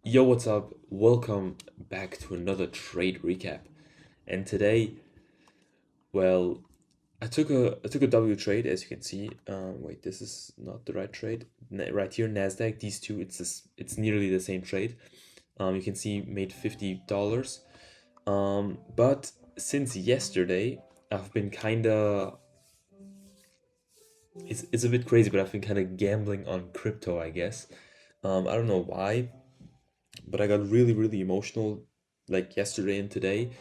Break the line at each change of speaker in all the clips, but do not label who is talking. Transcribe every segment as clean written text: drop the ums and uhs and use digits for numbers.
Yo, what's up? Welcome back to another trade recap. And today, well, I took a W trade, as you can see. Wait, this is not the right trade. Right here, Nasdaq. These two, it's nearly the same trade. You can see made $50. But since yesterday, I've been it's a bit crazy, but I've been kind of gambling on crypto, I guess. I don't know why, but I got really emotional like yesterday and today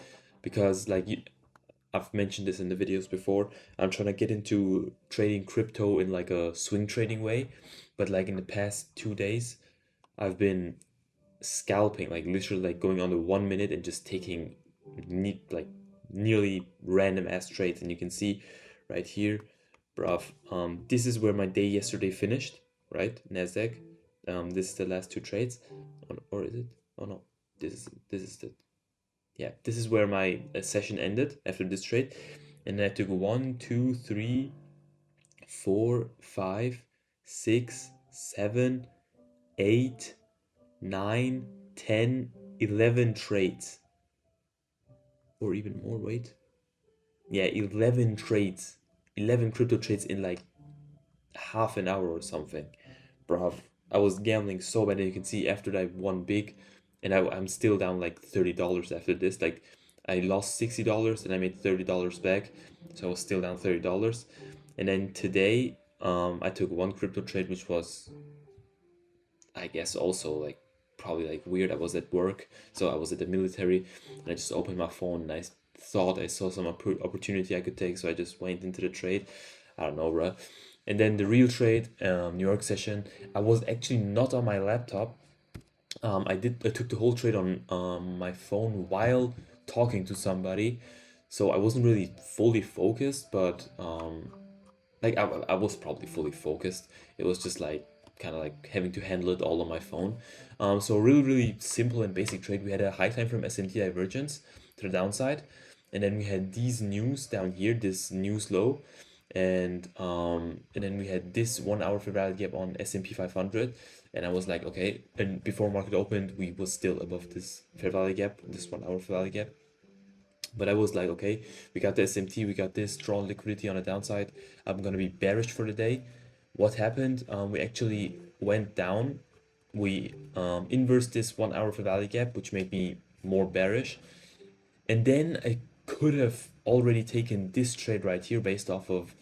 because I've mentioned this in the videos before. I'm trying to get into trading crypto in like a swing trading way, but like in the past 2 days, I've been scalping, like literally like going on the 1 minute and just taking like nearly random ass trades. And you can see right here, bruv, this is where my day yesterday finished, right? Nasdaq. This is the last two trades, or is it? Oh no, this is the yeah, this is where my session ended after this trade. And then I took 11 trades, or even more. Wait, yeah, 11 trades, 11 crypto trades in like half an hour or something. Bruv, I was gambling so bad, and you can see after that I won big, and I'm still down like $30 after this. Like I lost $60 and I made $30 back, so I was still down $30. And then today, I took one crypto trade, which was, I guess, also like probably like weird. I was at work, so I was at the military, and I just opened my phone and I thought I saw some opportunity I could take, so I just went into the trade. I don't know, bruh. And then the real trade, New York session, I was actually not on my laptop. I took the whole trade on my phone while talking to somebody, so I wasn't really fully focused, but like I was probably fully focused. It was just like kind of like having to handle it all on my phone. So really simple and basic trade. We had a high time from S&P divergence to the downside, and then we had these news down here, this news low, and then we had this 1 hour fair value gap on S&P 500, and I was like, okay. And before market opened, we was still above this fair value gap, this 1 hour fair value gap. But I was like, okay, we got the SMT, we got this strong liquidity on the downside. I'm gonna be bearish for the day. What happened? We actually went down. We inversed this 1 hour fair value gap, which made me more bearish. And then I could have already taken this trade right here based off of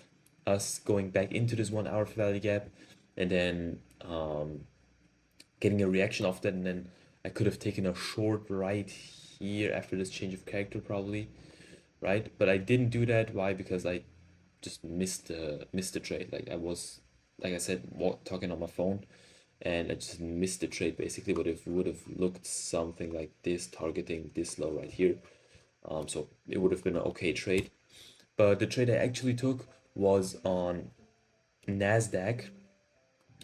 us going back into this 1 hour fair value gap, and then getting a reaction off that, and then I could have taken a short right here after this change of character probably, right? But I didn't do that. Why? Because I just missed the trade. Like I was, like I said, talking on my phone, and I just missed the trade. Basically, would have looked something like this, targeting this low right here. So it would have been an okay trade. But the trade I actually took was on Nasdaq,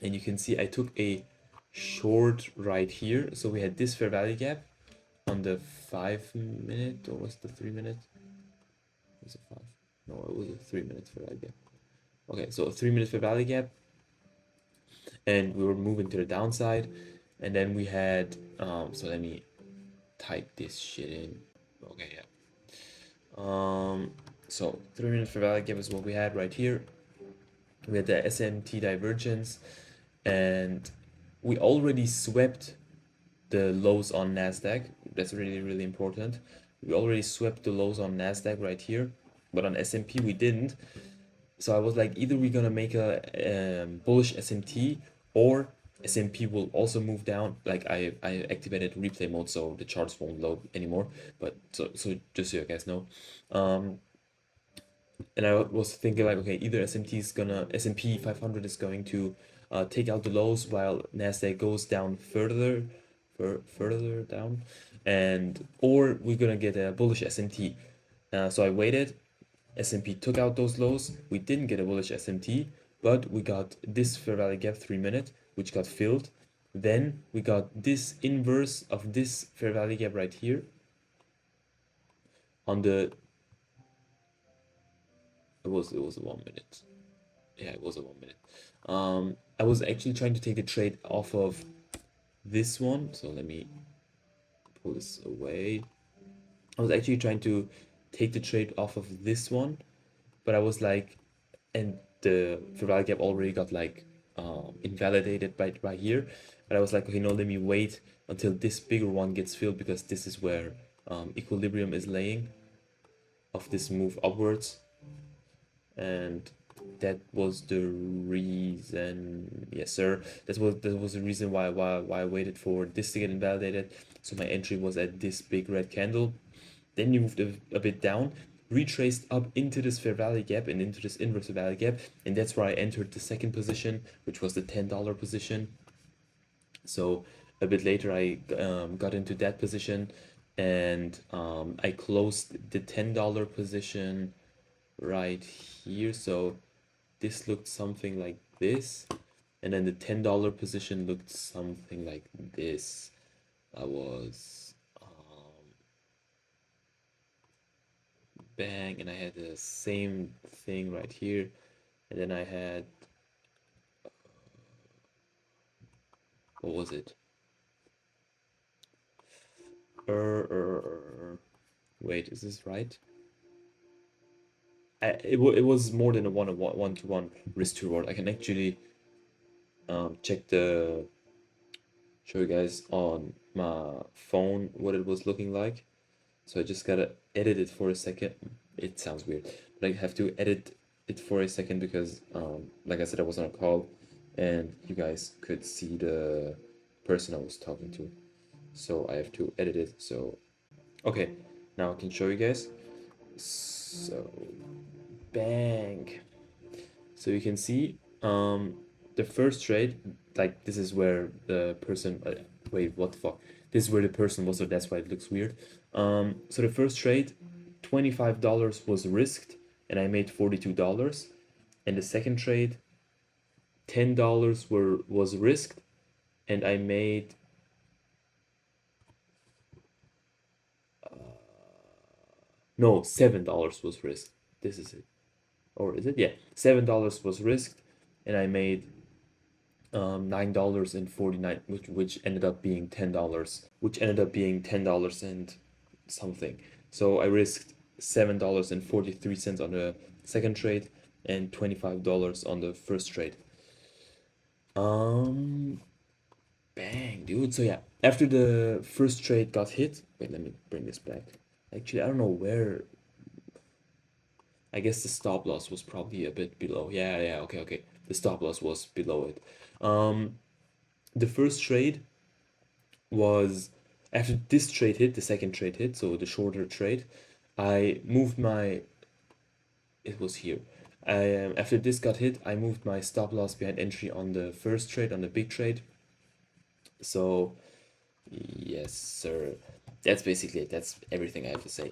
and you can see I took a short right here. So we had this fair value gap on the 5 minute, or was the 3 minute? Was it five? No, it was a 3 minute fair value gap. Okay, so a 3 minute fair value gap, and we were moving to the downside, and then we had so let me type this shit in. Okay, yeah. So 3 minute fair value gap is what we had right here. We had the SMT divergence, and we already swept the lows on Nasdaq. That's really important. We already swept the lows on Nasdaq right here, but on S&P we didn't. So I was like, either we're gonna make a bullish SMT, or S&P will also move down. Like I activated replay mode, so the charts won't load anymore. But so just so you guys know, and I was thinking like, okay, either S&P 500 is going to take out the lows while Nasdaq goes down further down, and or we're gonna get a bullish SMT. So I waited. S&P took out those lows. We didn't get a bullish SMT, but we got this fair value gap 3 minute, which got filled. Then we got this inverse of this fair value gap right here on the it was a 1 minute. Yeah, it was a 1 minute. I was actually trying to take the trade off of this one. So let me pull this away. I was actually trying to take the trade off of this one, but I was like, and the Ferrari gap already got like invalidated by here. But I was like, okay, no, let me wait until this bigger one gets filled because this is where equilibrium is laying of this move upwards. And that was the reason, yes sir, that was the reason why I waited for this to get invalidated. So my entry was at this big red candle, then you moved a bit down, retraced up into this fair value gap and into this inverse fair value gap, and that's where I entered the second position, which was the $10 position. So a bit later I got into that position, and I closed the $10 position right here. So this looked something like this, and then the $10 position looked something like this. That was bang, and I had the same thing right here, and then I had what was it? Wait, is this right? It was more than a one-to-one risk to reward. I can actually check the show you guys on my phone what it was looking like. So I just gotta edit it for a second. It sounds weird, but I have to edit it for a second because like I said, I was on a call and you guys could see the person I was talking to. So I have to edit it. So okay, now I can show you guys. So bang. So you can see the first trade, like this is where the person wait, what the fuck? This is where the person was, so that's why it looks weird. So the first trade, $25 was risked and I made $42. And the second trade, $10 was risked and I made no, $7 was risked. This is it. Or is it? Yeah, $7 was risked and I made $9.49, which ended up being $10, which ended up being $10 and something. So I risked $7.43 on the second trade and $25 on the first trade. Bang, dude. So yeah, after the first trade got hit, wait, let me bring this back. Actually, I don't know where. I guess the stop loss was probably a bit below. Yeah, okay. The stop loss was below it. The first trade was after this trade hit, the second trade hit, so the shorter trade, I moved my, it was here. After this got hit, I moved my stop loss behind entry on the first trade, on the big trade. So, yes, sir. That's basically it. That's everything I have to say.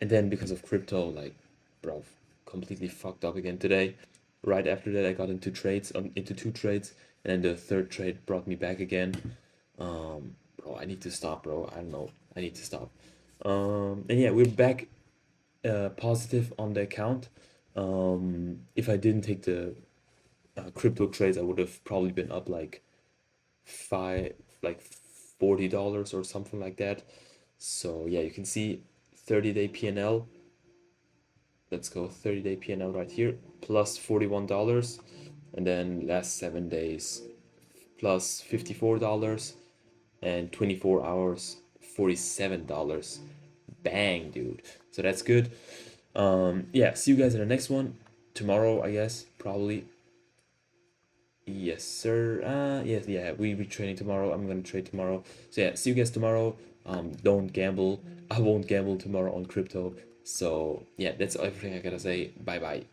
And then because of crypto, like, bro, completely fucked up again today. Right after that, I got into into two trades, and then the third trade brought me back again. Bro, I need to stop, bro. I don't know. I need to stop. And yeah, we're back positive on the account. If I didn't take the crypto trades, I would have probably been up like like $40 or something like that. So yeah, you can see 30-day PNL. Let's go 30-day PNL right here, plus $41, and then last 7 days plus $54, and 24 hours $47. Bang, dude. So that's good. Yeah, see you guys in the next one tomorrow, I guess, probably. Yes sir. Yes, yeah, we be trading tomorrow. I'm gonna trade tomorrow. So yeah, see you guys tomorrow. Don't gamble. I won't gamble tomorrow on crypto. So yeah, that's everything I gotta say. Bye bye.